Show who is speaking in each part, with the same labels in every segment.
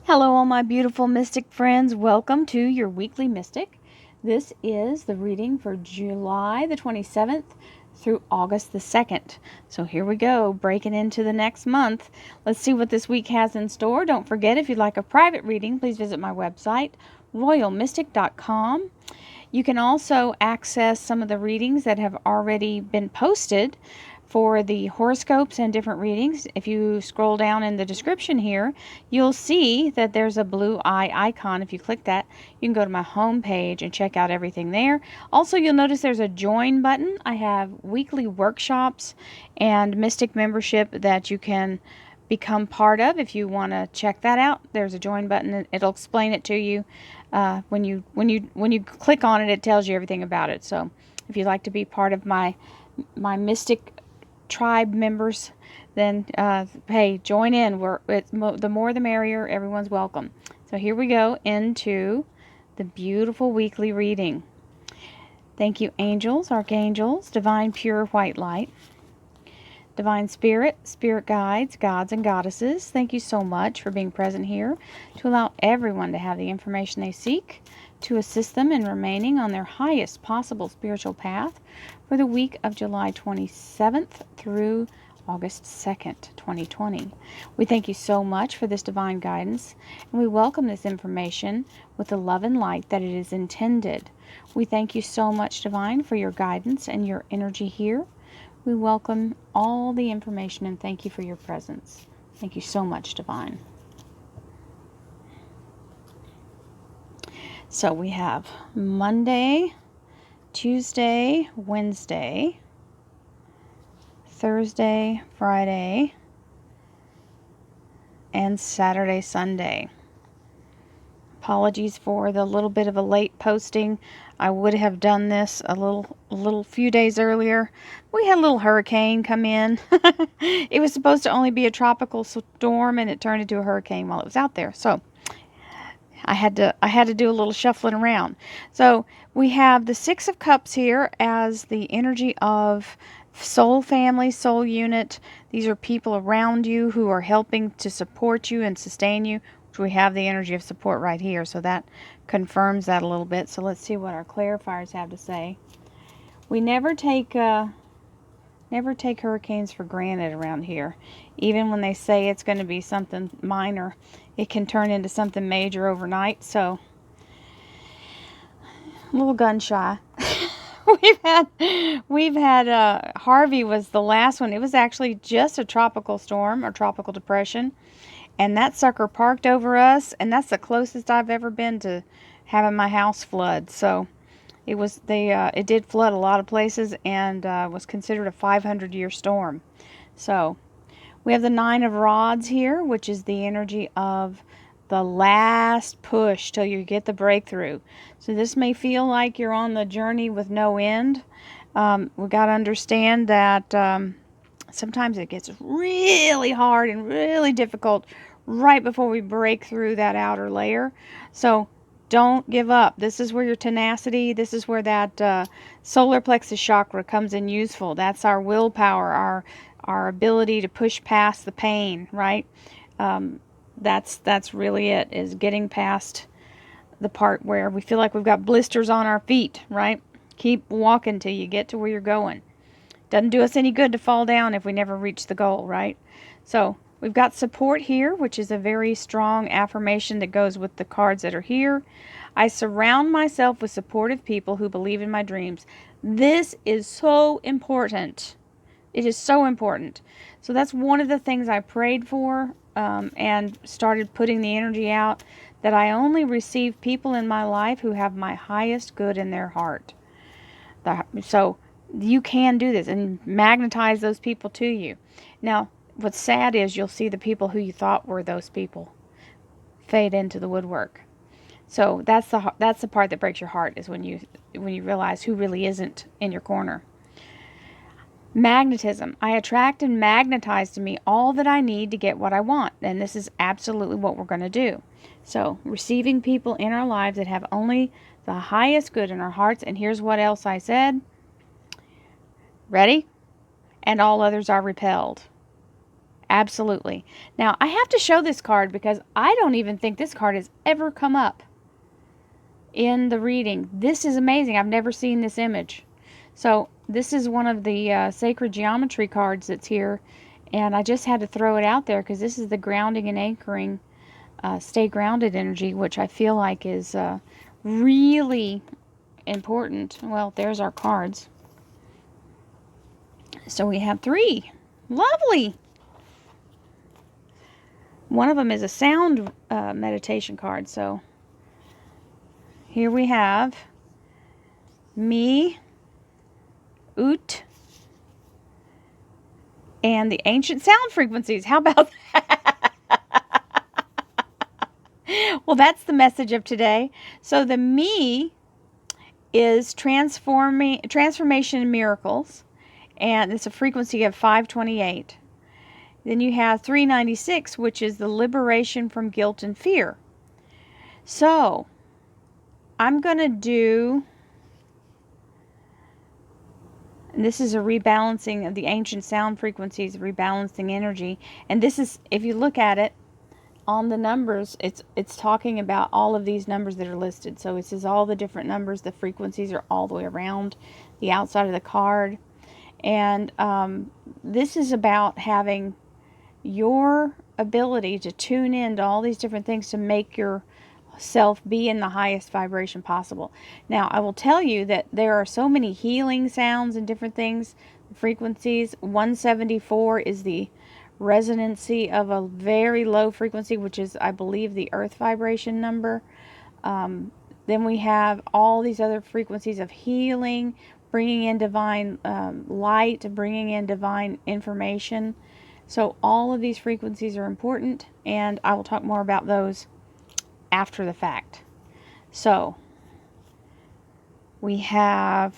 Speaker 1: Hello, all my beautiful mystic friends. Welcome to your weekly mystic. This is the reading for July the 27th through August the 2nd. So here we go, breaking into the next month. Let's see what this week has in store. Don't forget, if you'd like a private reading, please visit my website, royalmystic.com. You can also access some of the readings that have already been posted for the horoscopes and different readings. If you scroll down in the description here, you'll see that there's a blue eye icon. If you click that, you can go to my home page and check out everything there. Also, you'll notice there's a join button. I have weekly workshops and mystic membership that you can become part of. If you want to check that out, there's a join button and it'll explain it to you. When you click on it, it tells you everything about it. So if you'd like to be part of my mystic tribe members, then hey, join in. The more the merrier. Everyone's welcome. So here we go into the beautiful weekly reading. Thank you, angels, archangels, divine pure white light, divine spirit, spirit guides, gods and goddesses. Thank you so much for being present here to allow everyone to have the information they seek to assist them in remaining on their highest possible spiritual path for the week of July 27th through August 2nd, 2020. We thank you so much for this divine guidance, and we welcome this information with the love and light that it is intended. We thank you so much, Divine, for your guidance and your energy here. We welcome all the information and thank you for your presence. Thank you so much, Divine. So we have Monday, Tuesday, Wednesday, Thursday, Friday, and Saturday, Sunday. Apologies for the little bit of a late posting. I would have done this a little few days earlier. We had a little hurricane come in. It was supposed to only be a tropical storm, and it turned into a hurricane while it was out there. So I had to do a little shuffling around. So we have the Six of Cups here as the energy of soul family, soul unit. These are people around you who are helping to support you and sustain you, which we have the energy of support right here. So that confirms that a little bit. So let's see what our clarifiers have to say. We never take hurricanes for granted around here. Even when they say it's going to be something minor, it can turn into something major overnight. So a little gun shy. we've had Harvey was the last one. It was actually just a tropical storm or tropical depression, and that sucker parked over us, and that's the closest I've ever been to having my house flood. So it did flood a lot of places, and was considered a 500-year storm. So we have the Nine of Rods here, which is the energy of the last push till you get the breakthrough. So this may feel like you're on the journey with no end. We got to understand that sometimes it gets really hard and really difficult right before we break through that outer layer. So don't give up. This is where your tenacity, this is where that solar plexus chakra comes in useful. That's our willpower, our ability to push past the pain, right? That's really it, is getting past the part where we feel like we've got blisters on our feet, right? Keep walking till you get to where you're going. Doesn't do us any good to fall down if we never reach the goal, right? So we've got support here, which is a very strong affirmation that goes with the cards that are here. I surround myself with supportive people who believe in my dreams. This is so important. It is so important. So that's one of the things I prayed for and started putting the energy out, that I only receive people in my life who have my highest good in their heart. So you can do this and magnetize those people to you. Now, what's sad is you'll see the people who you thought were those people fade into the woodwork. So that's the part that breaks your heart, is when you realize who really isn't in your corner. Magnetism. I attract and magnetize to me all that I need to get what I want. And this is absolutely what we're going to do. So receiving people in our lives that have only the highest good in our hearts. And here's what else I said. Ready? And all others are repelled. Absolutely. Now, I have to show this card because I don't even think this card has ever come up in the reading. This is amazing. I've never seen this image. So this is one of the sacred geometry cards that's here, and I just had to throw it out there because this is the grounding and anchoring, stay grounded energy, which I feel like is really important. Well, there's our cards. So we have 3. Lovely. One of them is a sound meditation card. So here we have me, Ut, and the ancient sound frequencies. How about that? Well, that's the message of today. So the me is transformation and miracles, and it's a frequency of 528. Then you have 396, which is the liberation from guilt and fear. So I'm going to do, and this is a rebalancing of the ancient sound frequencies, rebalancing energy. And this is, if you look at it on the numbers, it's talking about all of these numbers that are listed. So it says all the different numbers, the frequencies are all the way around the outside of the card. And this is about having your ability to tune in to all these different things to make yourself be in the highest vibration possible. Now, I will tell you that there are so many healing sounds and different things, frequencies. 174 is the resonancy of a very low frequency, which is, I believe, the earth vibration number. Then we have all these other frequencies of healing, bringing in divine light, bringing in divine information. So all of these frequencies are important, and I will talk more about those after the fact. So we have,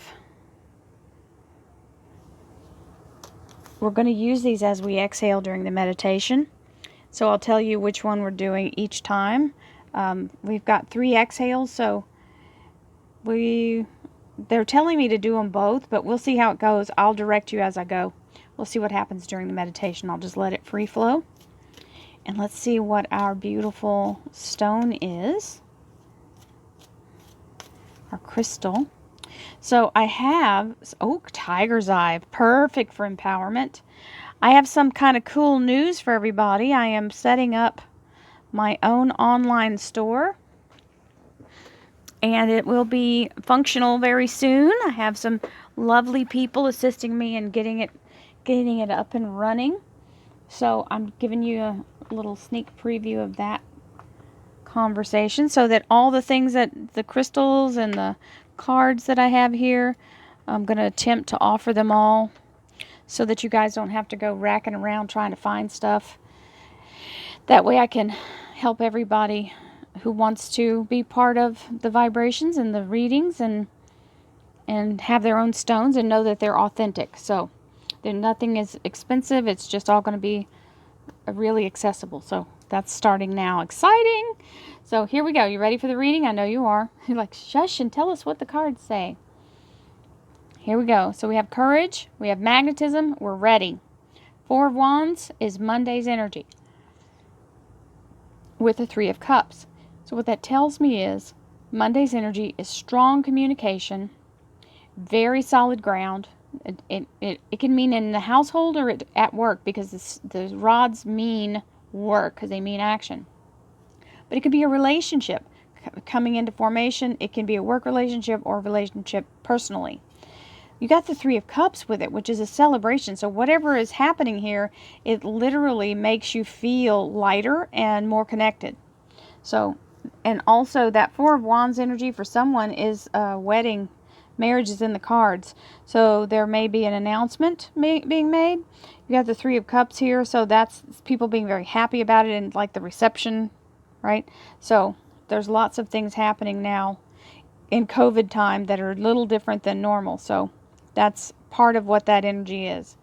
Speaker 1: we're going to use these as we exhale during the meditation. So I'll tell you which one we're doing each time. We've got 3 exhales, so they're telling me to do them both, but we'll see how it goes. I'll direct you as I go. We'll see what happens during the meditation. I'll just let it free flow. And let's see what our beautiful stone is. Our crystal. So I have, tiger's eye. Perfect for empowerment. I have some kind of cool news for everybody. I am setting up my own online store, and it will be functional very soon. I have some lovely people assisting me in getting it up and running. So I'm giving you a little sneak preview of that conversation, so that all the things that the crystals and the cards that I have here, I'm going to attempt to offer them all so that you guys don't have to go racking around trying to find stuff. That way I can help everybody who wants to be part of the vibrations and the readings and have their own stones and know that they're authentic. So nothing is expensive. It's just all going to be really accessible. So that's starting now. Exciting! So here we go. You ready for the reading? I know you are. You're like, shush and tell us what the cards say. Here we go. So we have courage. We have magnetism. We're ready. 4 of Wands is Monday's energy with the 3 of Cups. So what that tells me is Monday's energy is strong communication, very solid ground. It can mean in the household or at work, because the rods mean work because they mean action. But it could be a relationship coming into formation. It can be a work relationship or a relationship personally. You got the 3 of Cups with it, which is a celebration. So whatever is happening here, it literally makes you feel lighter and more connected. So, and also that 4 of Wands energy for someone is a wedding. Marriage is in the cards. So there may be an announcement being made. You got the 3 of Cups here. So that's people being very happy about it, and like the reception, right? So there's lots of things happening now in COVID time that are a little different than normal. So that's part of what that energy is.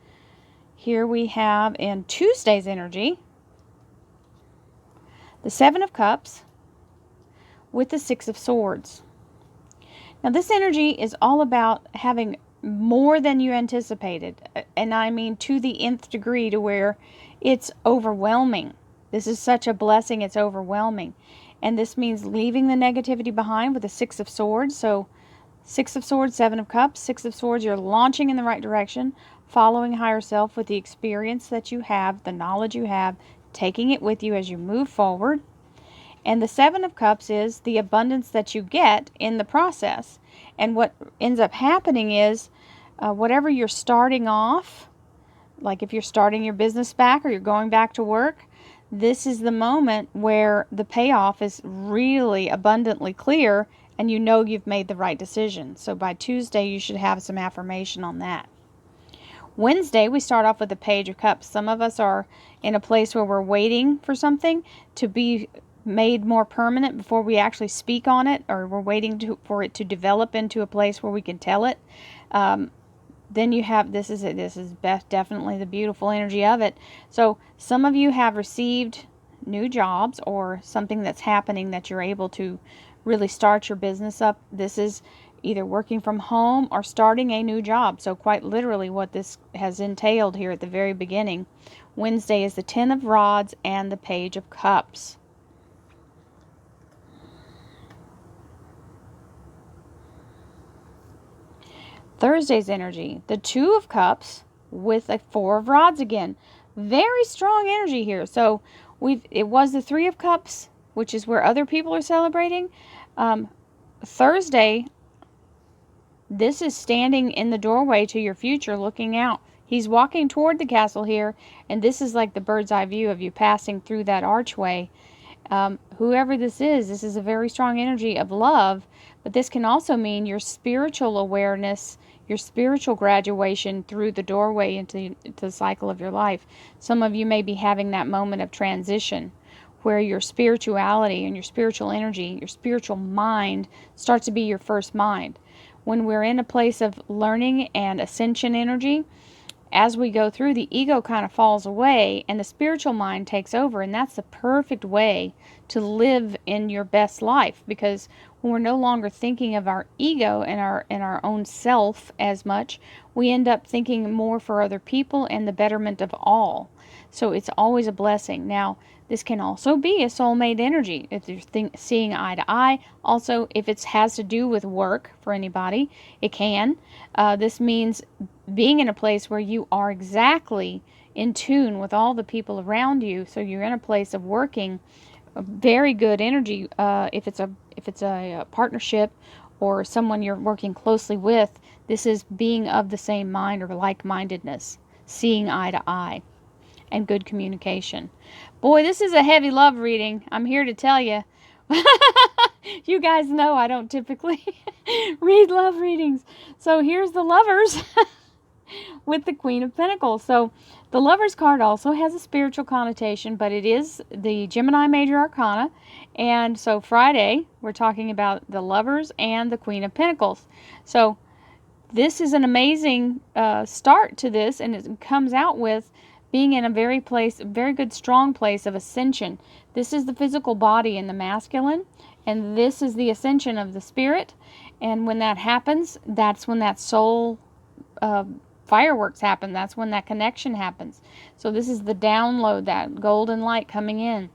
Speaker 1: Here we have in Tuesday's energy, the 7 of Cups with the 6 of Swords. Now this energy is all about having more than you anticipated. And I mean to the nth degree, to where It's overwhelming. This is such a blessing, it's overwhelming. And this means leaving the negativity behind with the Six of Swords. So 6 of Swords, 7 of Cups, 6 of Swords, you're launching in the right direction, following higher self with the experience that you have, the knowledge you have, taking it with you as you move forward. And the 7 of Cups is the abundance that you get in the process. And what ends up happening is whatever you're starting off, like if you're starting your business back or you're going back to work, this is the moment where the payoff is really abundantly clear and you know you've made the right decision. So by Tuesday, you should have some affirmation on that. Wednesday, we start off with the Page of Cups. Some of us are in a place where we're waiting for something to be made more permanent before we actually speak on it, or we're waiting for it to develop into a place where we can tell it. Then you have, this is definitely the beautiful energy of it. So some of you have received new jobs or something that's happening that you're able to really start your business up. This is either working from home or starting a new job. So quite literally what this has entailed here at the very beginning. Wednesday is the 10 of Rods and the Page of Cups. Thursday's energy, the 2 of Cups with a 4 of Rods again. Very strong energy here. So it was the 3 of Cups, which is where other people are celebrating. Thursday, this is standing in the doorway to your future, looking out. He's walking toward the castle here, and this is like the bird's eye view of you passing through that archway. Whoever this is a very strong energy of love, but this can also mean your spiritual awareness, your spiritual graduation through the doorway into the cycle of your life. Some of you may be having that moment of transition where your spirituality and your spiritual energy, your spiritual mind starts to be your first mind. When we're in a place of learning and ascension energy, as we go through, the ego kind of falls away and the spiritual mind takes over, and that's the perfect way to live in your best life, because when we're no longer thinking of our ego and our own self as much, we end up thinking more for other people and the betterment of all. So it's always a blessing. Now, this can also be a soulmate energy if you're seeing eye to eye. Also, if it has to do with work for anybody, it can. This means being in a place where you are exactly in tune with all the people around you. So you're in a place of working, a very good energy. If it's a partnership or someone you're working closely with, this is being of the same mind or like-mindedness, seeing eye to eye, and good communication. Boy, this is a heavy love reading. I'm here to tell you. You guys know I don't typically read love readings. So here's the Lovers with the Queen of Pentacles. So the Lovers card also has a spiritual connotation, but it is the Gemini Major Arcana. And so Friday, we're talking about the Lovers and the Queen of Pentacles. So this is an amazing start to this, and it comes out with being in a very good, strong place of ascension. This is the physical body in the masculine, and this is the ascension of the spirit. And when that happens, that's when that soul fireworks happen. That's when that connection happens. So this is the download, that golden light coming in.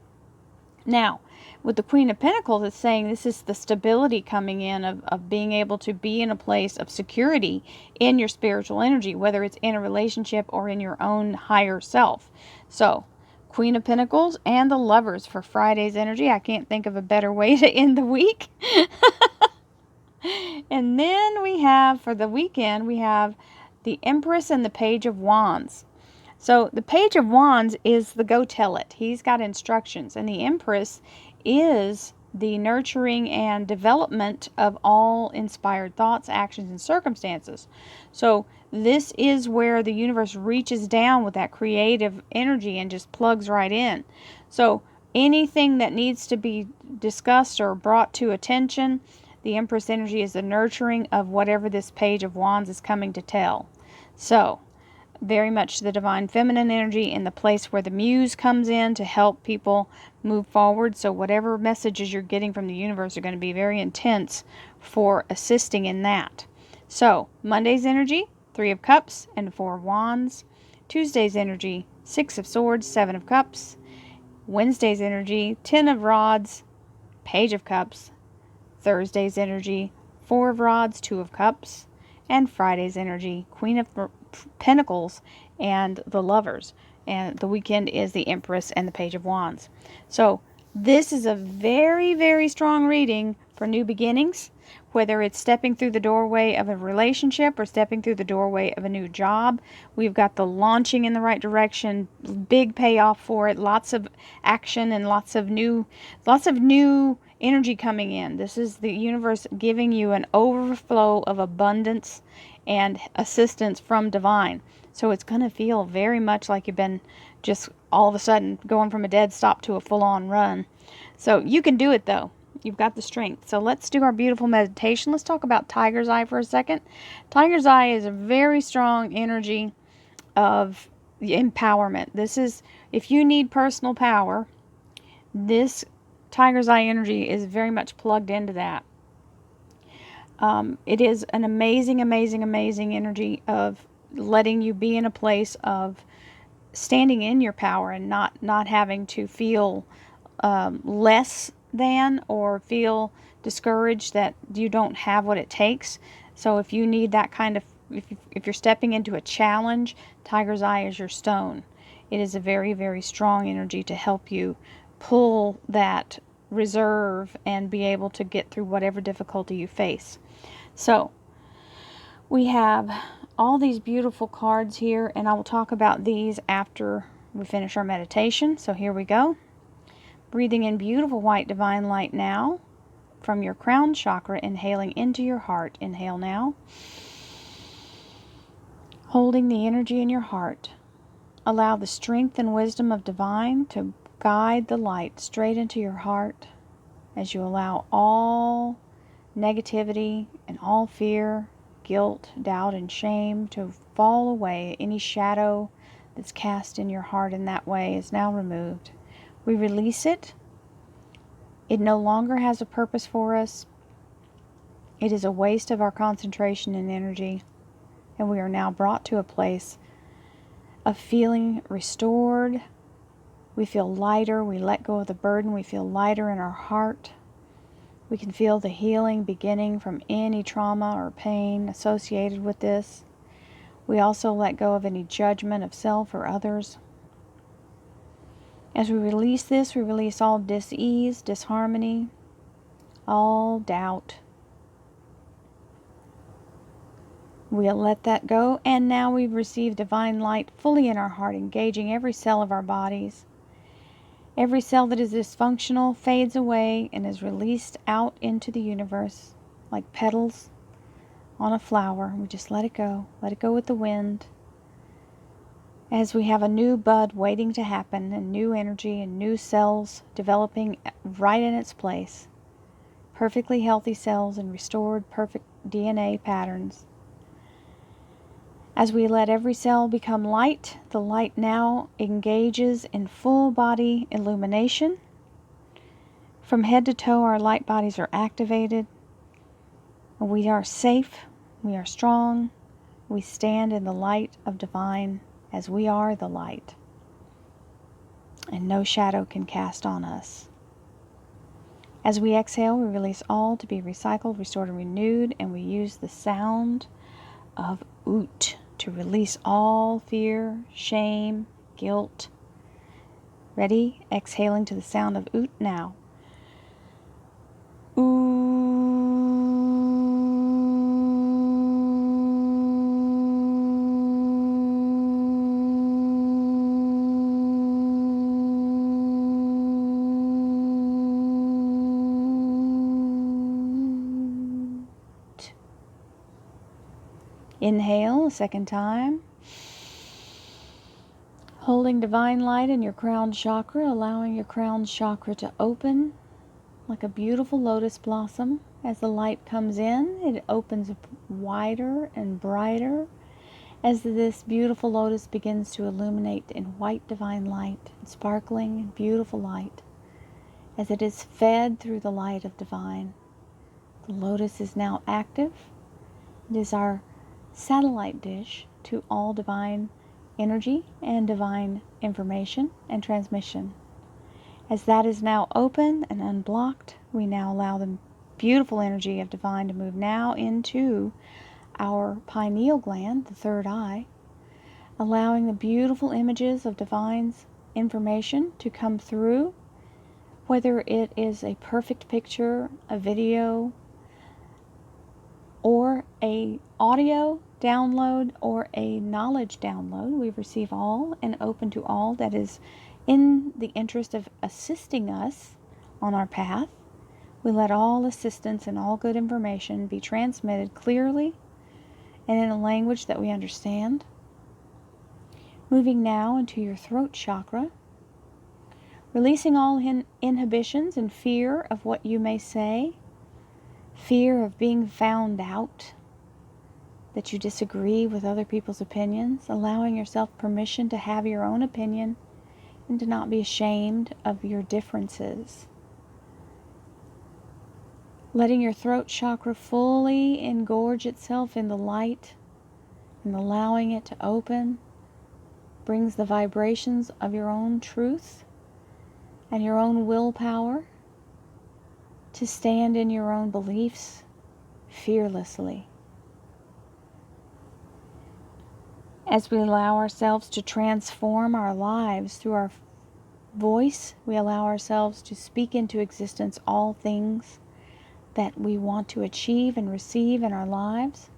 Speaker 1: Now, with the Queen of Pentacles, it's saying this is the stability coming in of being able to be in a place of security in your spiritual energy, whether it's in a relationship or in your own higher self. So, Queen of Pentacles and the Lovers for Friday's energy. I can't think of a better way to end the week. And then we have, for the weekend, we have the Empress and the Page of Wands. So the Page of Wands is the go tell it. He's got instructions. And the Empress is the nurturing and development of all inspired thoughts, actions, and circumstances. So this is where the universe reaches down with that creative energy and just plugs right in. So anything that needs to be discussed or brought to attention, the Empress energy is the nurturing of whatever this Page of Wands is coming to tell. So very much the divine feminine energy in the place where the muse comes in to help people move forward. So whatever messages you're getting from the universe are going to be very intense for assisting in that. So Monday's energy, 3 of Cups and 4 of Wands. Tuesday's energy, Six of Swords, Seven of Cups. Wednesday's energy, Ten of Rods, Page of Cups. Thursday's energy, Four of Rods, Two of Cups. And Friday's energy, Queen of Pentacles and the Lovers. And the weekend is the Empress and the Page of Wands. So this is a very, very strong reading for new beginnings, whether it's stepping through the doorway of a relationship or stepping through the doorway of a new job. We've got the launching in the right direction, big payoff for it, lots of action and lots of new energy coming in. This is the universe giving you an overflow of abundance and assistance from divine. So it's going to feel very much like you've been just all of a sudden going from a dead stop to a full-on run. So you can do it though. You've got the strength. So let's do our beautiful meditation. Let's talk about Tiger's Eye for a second. Tiger's Eye is a very strong energy of empowerment. This is, if you need personal power, this Tiger's Eye energy is very much plugged into that. It is an amazing, amazing, amazing energy of letting you be in a place of standing in your power and not having to feel less than or feel discouraged that you don't have what it takes. So if you need that kind of, if you're stepping into a challenge, Tiger's Eye is your stone. It is a very, very strong energy to help you pull that reserve and be able to get through whatever difficulty you face. So we have all these beautiful cards here, and I will talk about these after we finish our meditation. So here we go. Breathing in beautiful white divine light now from your crown chakra, inhaling into your heart. Inhale now. Holding the energy in your heart. Allow the strength and wisdom of divine to guide the light straight into your heart as you allow all negativity and all fear, guilt, doubt, and shame to fall away. Any shadow that's cast in your heart in that way is now removed. We release it. It no longer has a purpose for us. It is a waste of our concentration and energy. And we are now brought to a place of feeling restored. We feel lighter. We let go of the burden. We feel lighter in our heart. We can feel the healing beginning from any trauma or pain associated with this. We also let go of any judgment of self or others. As we release this, we release all dis-ease, disharmony, all doubt. We'll let that go, and now we've received divine light fully in our heart, engaging every cell of our bodies. Every cell that is dysfunctional fades away and is released out into the universe like petals on a flower. We just let it go with the wind. As we have a new bud waiting to happen, and new energy and new cells developing right in its place. Perfectly healthy cells and restored perfect DNA patterns. As we let every cell become light, the light now engages in full body illumination. From head to toe, our light bodies are activated. We are safe. We are strong. We stand in the light of divine as we are the light. And no shadow can cast on us. As we exhale, we release all to be recycled, restored, and renewed, and we use the sound of Oot to release all fear, shame, guilt. Ready? Exhaling to the sound of Oot now. Inhale a second time. Holding divine light in your crown chakra, allowing your crown chakra to open like a beautiful lotus blossom. As the light comes in, it opens wider and brighter as this beautiful lotus begins to illuminate in white divine light, sparkling and beautiful light. As it is fed through the light of divine, the lotus is now active. It is our satellite dish to all divine energy and divine information and transmission. As that is now open and unblocked, we now allow the beautiful energy of divine to move now into our pineal gland, the third eye, allowing the beautiful images of divine's information to come through, whether it is a perfect picture, a video, or a audio download or a knowledge download. We receive all and open to all that is in the interest of assisting us on our path. We let all assistance and all good information be transmitted clearly and in a language that we understand. Moving now into your throat chakra, releasing all inhibitions and fear of what you may say, fear of being found out, that you disagree with other people's opinions, allowing yourself permission to have your own opinion and to not be ashamed of your differences. Letting your throat chakra fully engorge itself in the light and allowing it to open brings the vibrations of your own truth and your own willpower to stand in your own beliefs fearlessly. As we allow ourselves to transform our lives through our voice, we allow ourselves to speak into existence all things that we want to achieve and receive in our lives.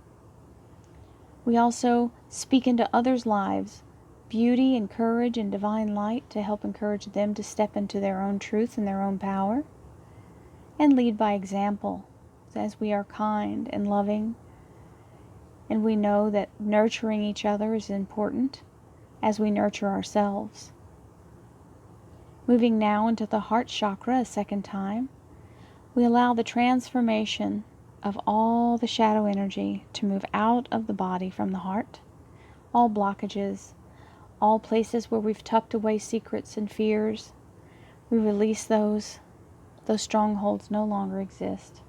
Speaker 1: We also speak into others' lives beauty and courage and divine light to help encourage them to step into their own truth and their own power, and lead by example as we are kind and loving. And we know that nurturing each other is important as we nurture ourselves. Moving now into the heart chakra a second time, we allow the transformation of all the shadow energy to move out of the body from the heart. All blockages, all places where we've tucked away secrets and fears, we release those. Those strongholds no longer exist.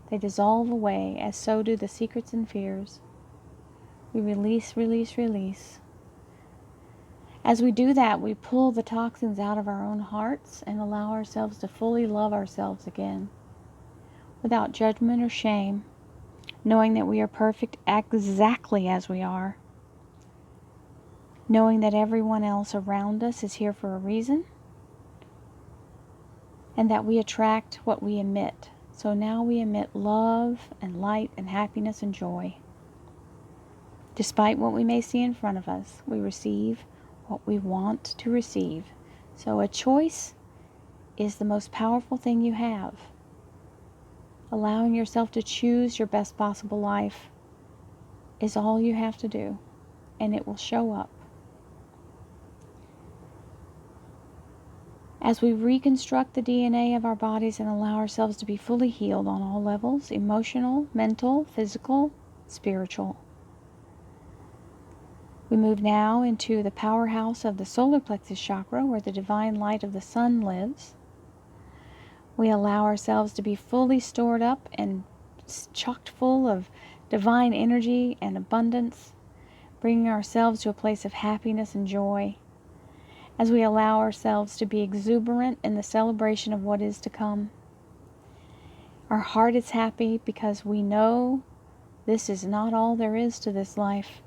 Speaker 1: They dissolve away, as so do the secrets and fears. We release, release, release. As we do that, we pull the toxins out of our own hearts and allow ourselves to fully love ourselves again, without judgment or shame, knowing that we are perfect exactly as we are, knowing that everyone else around us is here for a reason, and that we attract what we emit. So now we emit love and light and happiness and joy. Despite what we may see in front of us, we receive what we want to receive. So a choice is the most powerful thing you have. Allowing yourself to choose your best possible life is all you have to do, and it will show up. As we reconstruct the DNA of our bodies and allow ourselves to be fully healed on all levels, emotional, mental, physical, spiritual. We move now into the powerhouse of the solar plexus chakra, where the divine light of the sun lives. We allow ourselves to be fully stored up and chocked full of divine energy and abundance, bringing ourselves to a place of happiness and joy, as we allow ourselves to be exuberant in the celebration of what is to come. Our heart is happy because we know this is not all there is to this life,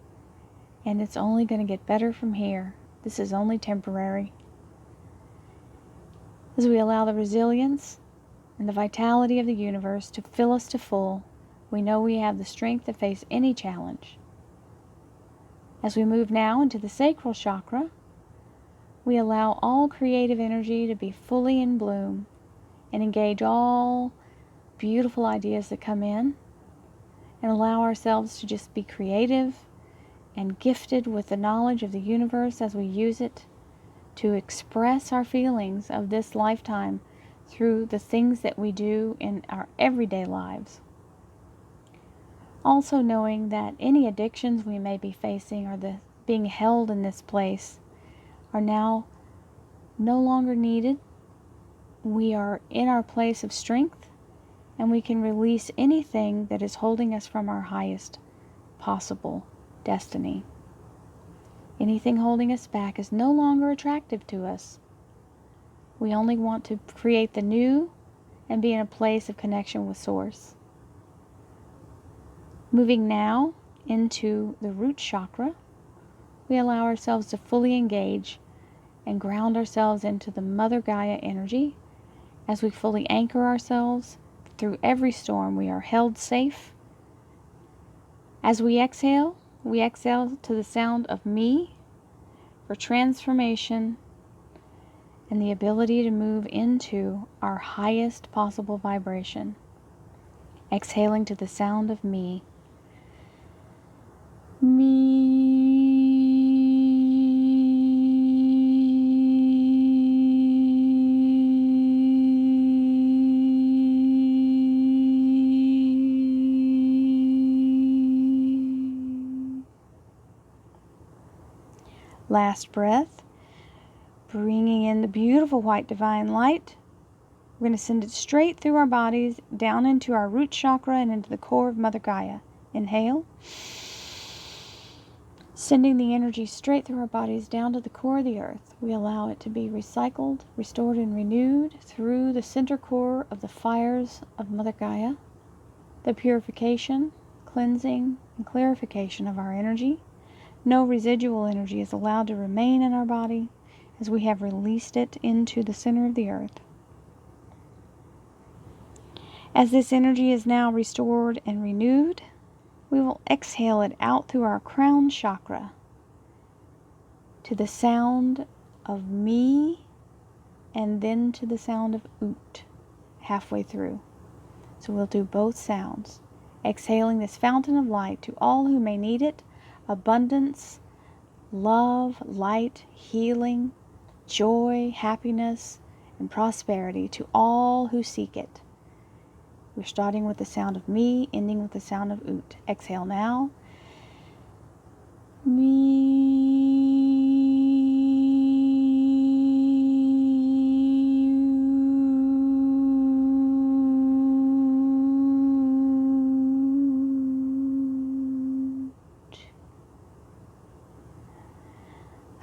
Speaker 1: and it's only going to get better from here. This is only temporary. As we allow the resilience and the vitality of the universe to fill us to full, we know we have the strength to face any challenge. As we move now into the sacral chakra, we allow all creative energy to be fully in bloom and engage all beautiful ideas that come in, and allow ourselves to just be creative and gifted with the knowledge of the universe as we use it to express our feelings of this lifetime through the things that we do in our everyday lives. Also knowing that any addictions we may be facing or the being held in this place are now no longer needed. We are in our place of strength, and we can release anything that is holding us from our highest possible destiny. Anything holding us back is no longer attractive to us. We only want to create the new and be in a place of connection with Source. Moving now into the root chakra, we allow ourselves to fully engage and ground ourselves into the Mother Gaia energy. As we fully anchor ourselves through every storm, we are held safe. As we exhale to the sound of me for transformation and the ability to move into our highest possible vibration. Exhaling to the sound of me. Last breath, bringing in the beautiful white divine light. We're going to send it straight through our bodies, down into our root chakra and into the core of Mother Gaia. Inhale, sending the energy straight through our bodies down to the core of the earth. We allow it to be recycled, restored, and renewed through the center core of the fires of Mother Gaia. The purification, cleansing, and clarification of our energy. No residual energy is allowed to remain in our body as we have released it into the center of the earth. As this energy is now restored and renewed, we will exhale it out through our crown chakra to the sound of me and then to the sound of oot halfway through. So we'll do both sounds, exhaling this fountain of light to all who may need it. Abundance, love, light, healing, joy, happiness, and prosperity to all who seek it. We're starting with the sound of me, ending with the sound of oot. Exhale now. Me.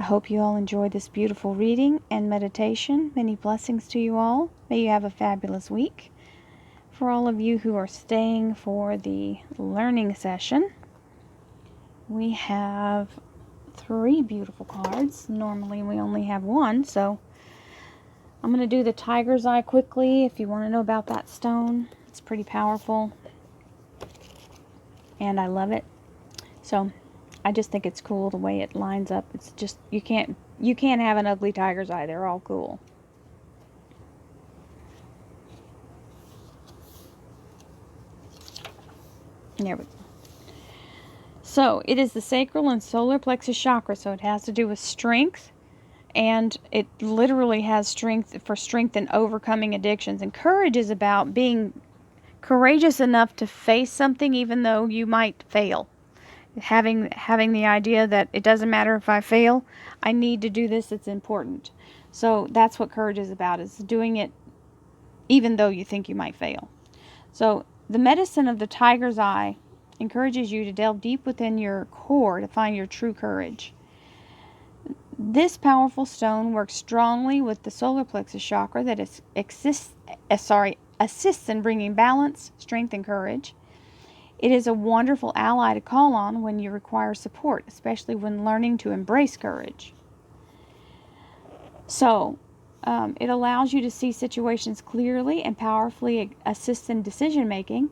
Speaker 1: I hope you all enjoyed this beautiful reading and meditation. Many blessings to you all. May you have a fabulous week. For all of you who are staying for the learning session, we have 3 beautiful cards. Normally we only have 1, so I'm going to do the tiger's eye quickly if you want to know about that stone. It's pretty powerful, and I love it. So I just think it's cool the way it lines up. It's just, you can't have an ugly tiger's eye. They're all cool. There we go. So it is the sacral and solar plexus chakra, so it has to do with strength, and it literally has strength in overcoming addictions. And courage is about being courageous enough to face something even though you might fail. Having the idea that it doesn't matter if I fail, I need to do this, it's important. So that's what courage is about, is doing it even though you think you might fail. So the medicine of the tiger's eye encourages you to delve deep within your core to find your true courage. This powerful stone works strongly with the solar plexus chakra that assists in bringing balance, strength, and courage. It is a wonderful ally to call on when you require support, especially when learning to embrace courage. So, it allows you to see situations clearly and powerfully assist in decision making.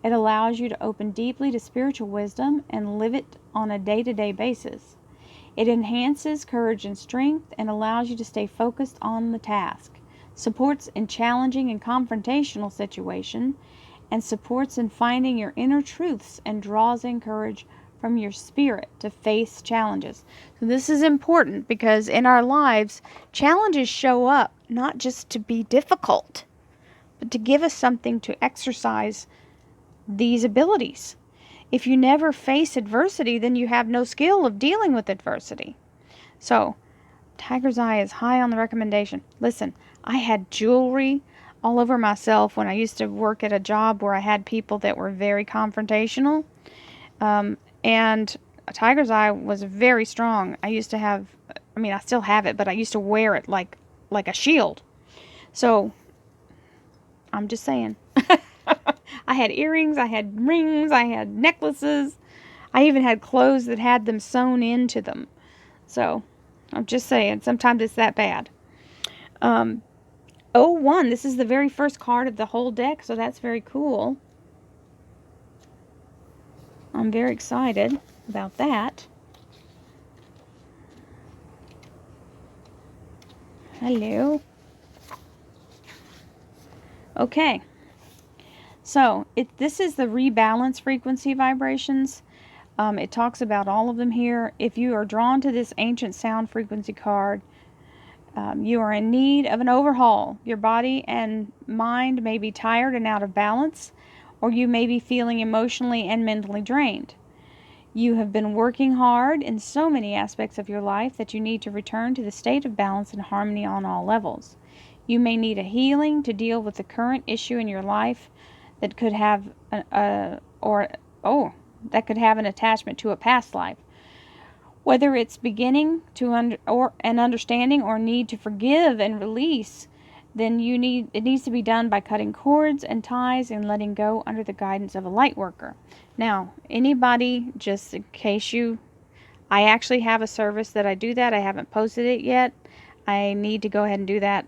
Speaker 1: It allows you to open deeply to spiritual wisdom and live it on a day-to-day basis. It enhances courage and strength and allows you to stay focused on the task, supports in challenging and confrontational situations, and supports in finding your inner truths and draws in courage from your spirit to face challenges. So this is important because in our lives, challenges show up not just to be difficult, but to give us something to exercise these abilities. If you never face adversity, then you have no skill of dealing with adversity. So, tiger's eye is high on the recommendation. Listen, I had jewelry all over myself when I used to work at a job where I had people that were very confrontational. And a tiger's eye was very strong. I used to have, I mean, I still have it, but I used to wear it like a shield. So, I'm just saying. I had earrings, I had rings, I had necklaces. I even had clothes that had them sewn into them. So, I'm just saying, sometimes it's that bad. 01, this is the very first card of the whole deck, so that's very cool. I'm very excited about that. Hello. Okay. So, this is the rebalance frequency vibrations. It talks about all of them here. If you are drawn to this ancient sound frequency card, you are in need of an overhaul. Your body and mind may be tired and out of balance, or you may be feeling emotionally and mentally drained. You have been working hard in so many aspects of your life that you need to return to the state of balance and harmony on all levels. You may need a healing to deal with the current issue in your life that could have that could have an attachment to a past life. Whether it's beginning to an understanding or need to forgive and release, then it needs to be done by cutting cords and ties and letting go under the guidance of a light worker. Now, anybody, just in case I actually have a service that I do that. I haven't posted it yet. I need to go ahead and do that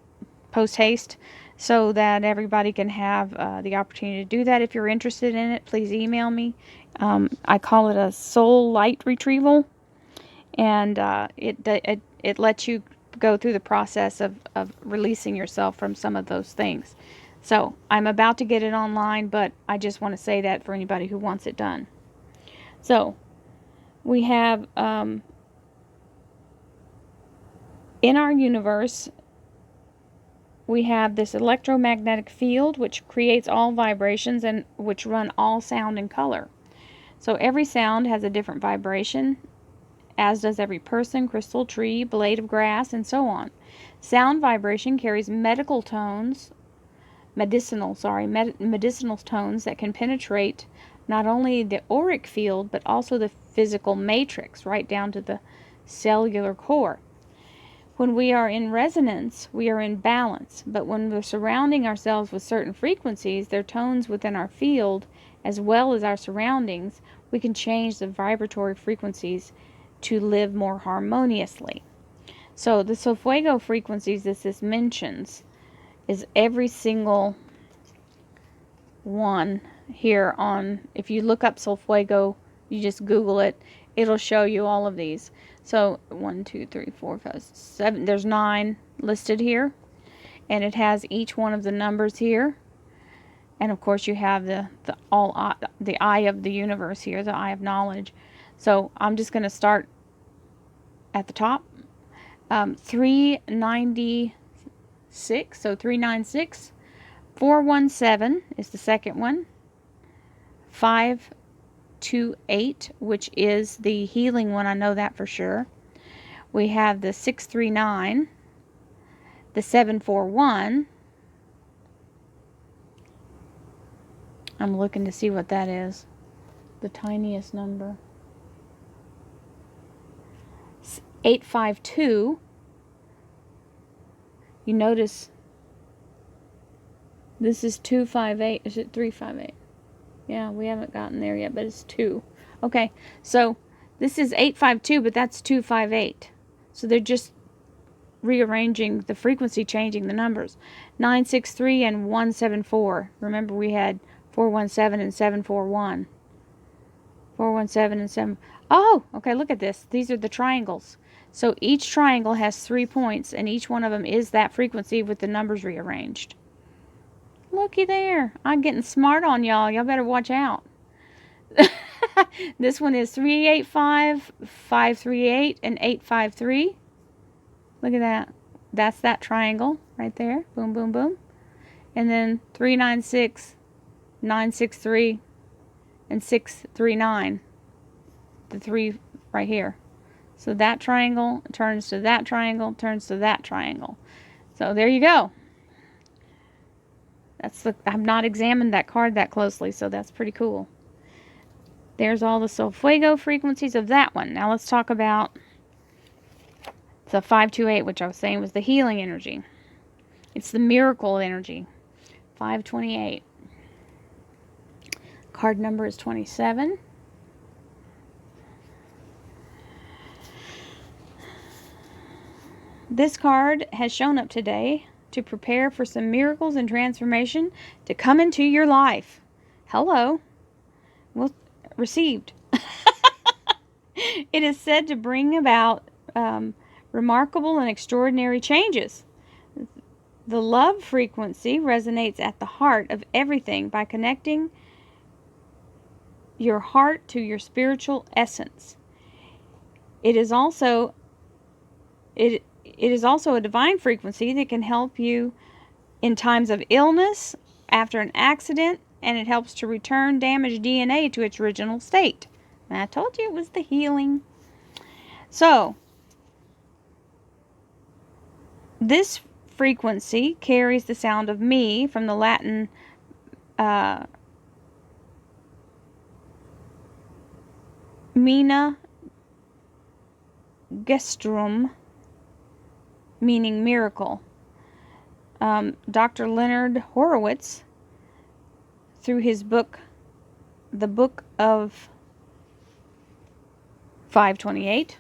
Speaker 1: post haste so that everybody can have the opportunity to do that. If you're interested in it, please email me. I call it a soul light retrieval, and it lets you go through the process of releasing yourself from some of those things. So I'm about to get it online, but I just want to say that for anybody who wants it done. So we have in our universe, we have this electromagnetic field which creates all vibrations and which run all sound and color. So every sound has a different vibration, as does every person, crystal, tree, blade of grass, and so on. Sound vibration carries medicinal tones that can penetrate not only the auric field but also the physical matrix right down to the cellular core. When we are in resonance, we are in balance, but when we're surrounding ourselves with certain frequencies, their tones within our field, as well as our surroundings, we can change the vibratory frequencies to live more harmoniously. So the Solfuego frequencies that this mentions is every single one here on, if you look up Solfuego, you just Google it, it'll show you all of these. So 1, 2, 3, 4, 5, 7, there's 9 listed here, and it has each one of the numbers here. And of course you have the eye of the universe here, the eye of knowledge. So I'm just going to start at the top. 396, so 396. 417 is the second one. 528, which is the healing one, I know that for sure. We have the 639, the 741. I'm looking to see what that is, the tiniest number. 852. You notice this is 258. Is it 358? Yeah, we haven't gotten there yet, but it's 2. Okay, so this is 852, but that's 258. So they're just rearranging the frequency, changing the numbers. 963 and 174. Remember, we had 417 and 741. 417 and 7. Oh, okay, look at this. These are the triangles. So each triangle has 3 points, and each one of them is that frequency with the numbers rearranged. Looky there. I'm getting smart on y'all. Y'all better watch out. This one is 385, 538, and 853. Look at that. That's that triangle right there. Boom, boom, boom. And then 396, 963, and 639. The 3 right here. So that triangle turns to that triangle, turns to that triangle. So there you go. I've not examined that card that closely, so that's pretty cool. There's all the Sol Fuego frequencies of that one. Now let's talk about the 528, which I was saying was the healing energy. It's the miracle energy. 528. Card number is 27. This card has shown up today to prepare for some miracles and transformation to come into your life. Hello. Well, received. It is said to bring about remarkable and extraordinary changes. The love frequency resonates at the heart of everything by connecting your heart to your spiritual essence. It is also a divine frequency that can help you in times of illness, after an accident, and it helps to return damaged DNA to its original state. And I told you it was the healing. So, this frequency carries the sound of me from the Latin mina gestrum, meaning miracle. Dr. Leonard Horowitz, through his book, The Book of 528,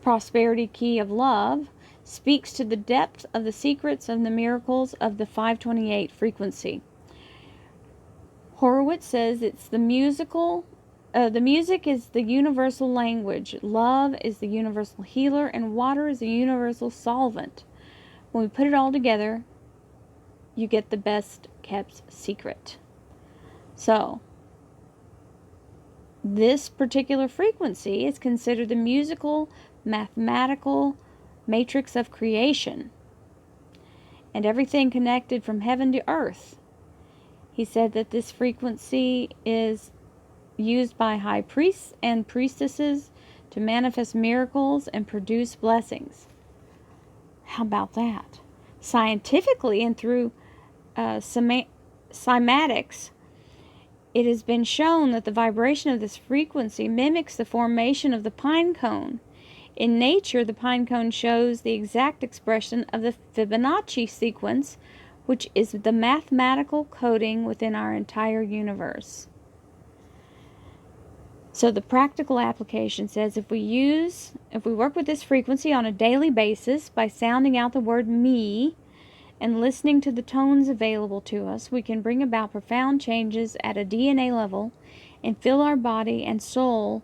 Speaker 1: Prosperity Key of Love, speaks to the depth of the secrets and the miracles of the 528 frequency. Horowitz says it's the music is the universal language, love is the universal healer, and water is the universal solvent. When we put it all together, you get the best kept secret. So, this particular frequency is considered the musical, mathematical matrix of creation, and everything connected from heaven to earth. He said that this frequency is used by high priests and priestesses to manifest miracles and produce blessings. How about that? Scientifically and through cymatics, it has been shown that the vibration of this frequency mimics the formation of the pine cone. In nature, the pine cone shows the exact expression of the Fibonacci sequence, which is the mathematical coding within our entire universe. So the practical application says if we work with this frequency on a daily basis by sounding out the word me and listening to the tones available to us, we can bring about profound changes at a DNA level and fill our body and soul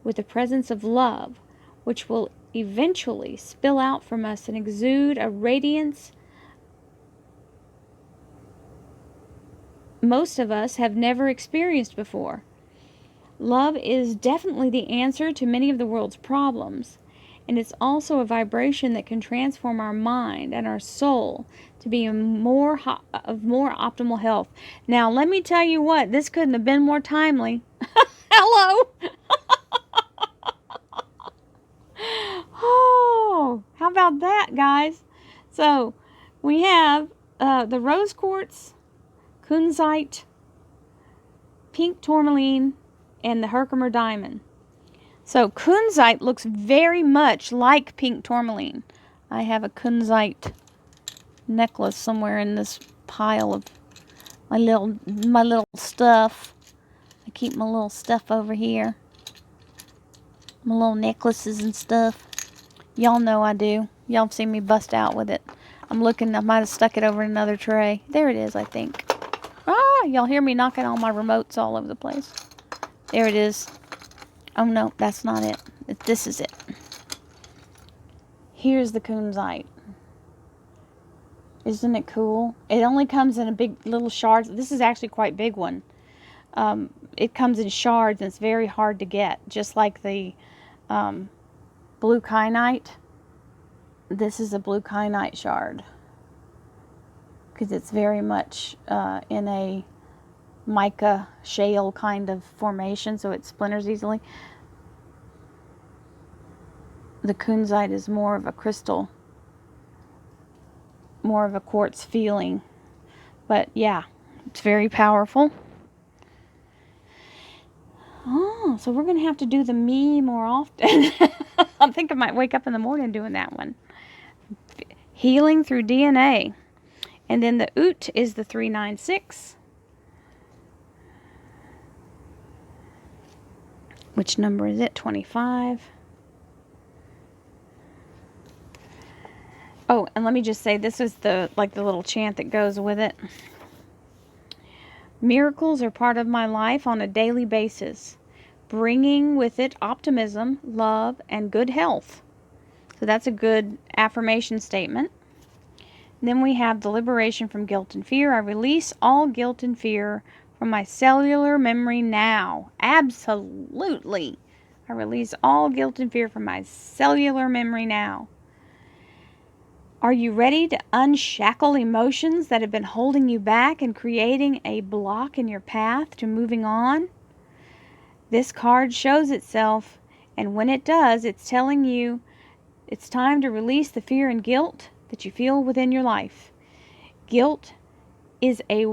Speaker 1: with the presence of love, which will eventually spill out from us and exude a radiance most of us have never experienced before. Love is definitely the answer to many of the world's problems, and it's also a vibration that can transform our mind and our soul to be of more optimal health. Now, let me tell you what, this couldn't have been more timely. Hello! Oh, how about that, guys? So, we have the rose quartz, kunzite, pink tourmaline, and the Herkimer diamond. So kunzite looks very much like pink tourmaline. I have a kunzite necklace somewhere in this pile of my little stuff. I keep my little stuff over here. My little necklaces and stuff. Y'all know I do. Y'all have seen me bust out with it. I'm looking, I might have stuck it over in another tray. There it is, I think. Ah, y'all hear me knocking on my remotes all over the place. There it is. Oh no, that's not it. This is it. Here's the kunzite. Isn't it cool? It only comes in a big little shards. This is actually quite big one. It comes in shards and it's very hard to get. Just like the blue kyanite. This is a blue kyanite shard. Because it's very much in a mica shale kind of formation, so it splinters easily. The kunzite is more of a crystal, more of a quartz feeling. But yeah, It's very powerful. Oh, so we're going to have to do the me more often. I think I might wake up in the morning doing that one. Healing through DNA. And then the oot is the 396. Which number is it? 25. Oh, and let me just say, this is the little chant that goes with it. Miracles are part of my life on a daily basis, bringing with it optimism, love, and good health. So that's a good affirmation statement. Then we have the liberation from guilt and fear. I release all guilt and fear from my cellular memory now. Absolutely. I release all guilt and fear from my cellular memory now. Are you ready to unshackle emotions that have been holding you back and creating a block in your path to moving on? This card shows itself, and when it does, it's telling you it's time to release the fear and guilt that you feel within your life. Guilt is a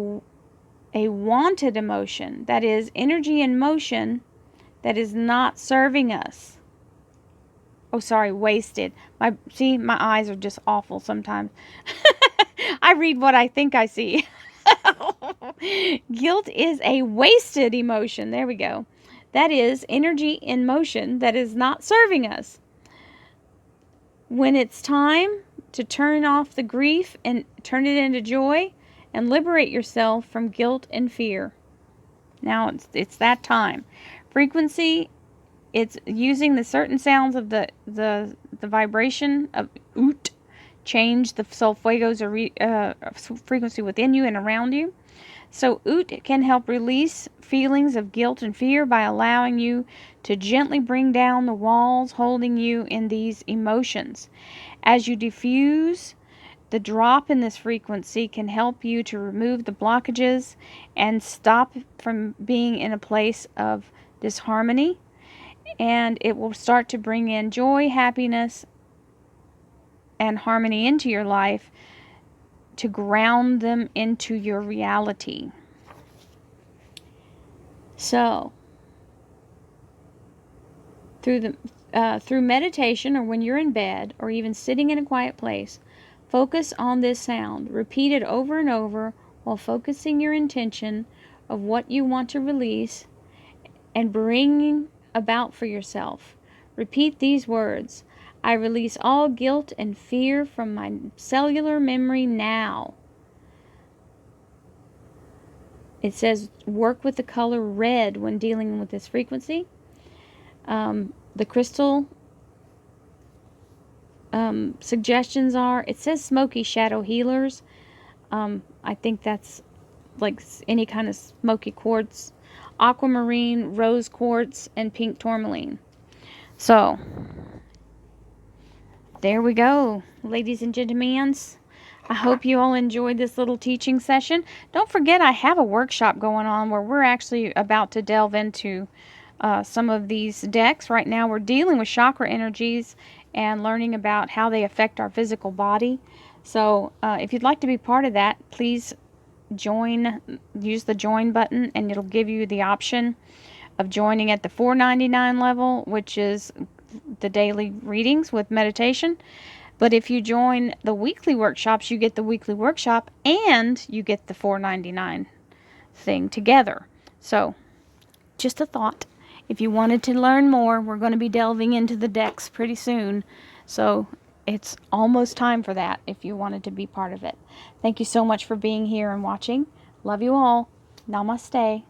Speaker 1: wanted emotion, that is energy in motion that is not serving us. Oh, sorry, wasted. My eyes are just awful sometimes. I read what I think I see. Guilt is a wasted emotion. There we go. That is energy in motion that is not serving us. When it's time to turn off the grief and turn it into joy and liberate yourself from guilt and fear. Now it's that time. Frequency, it's using the certain sounds of the vibration of oot, change the solfego's frequency within you and around you. So oot can help release feelings of guilt and fear by allowing you to gently bring down the walls holding you in these emotions. As you diffuse, the drop in this frequency can help you to remove the blockages and stop from being in a place of disharmony. And it will start to bring in joy, happiness, and harmony into your life to ground them into your reality. So, through meditation, or when you're in bed, or even sitting in a quiet place, focus on this sound. Repeat it over and over while focusing your intention of what you want to release and bring about for yourself. Repeat these words. I release all guilt and fear from my cellular memory now. It says work with the color red when dealing with this frequency. The crystal suggestions are, it says smoky shadow healers. I think that's like any kind of smoky quartz, aquamarine, rose quartz, and pink tourmaline. So, there we go, ladies and gentlemen. I hope you all enjoyed this little teaching session. Don't forget, I have a workshop going on where we're actually about to delve into some of these decks. Right now we're dealing with chakra energies and learning about how they affect our physical body. So if you'd like to be part of that, please use the join button, and it'll give you the option of joining at the $4.99 level, which is the daily readings with meditation. But if you join the weekly workshops, you get the weekly workshop and you get the $4.99 thing together. So, just a thought. If you wanted to learn more, we're going to be delving into the decks pretty soon. So, it's almost time for that if you wanted to be part of it. Thank you so much for being here and watching. Love you all. Namaste.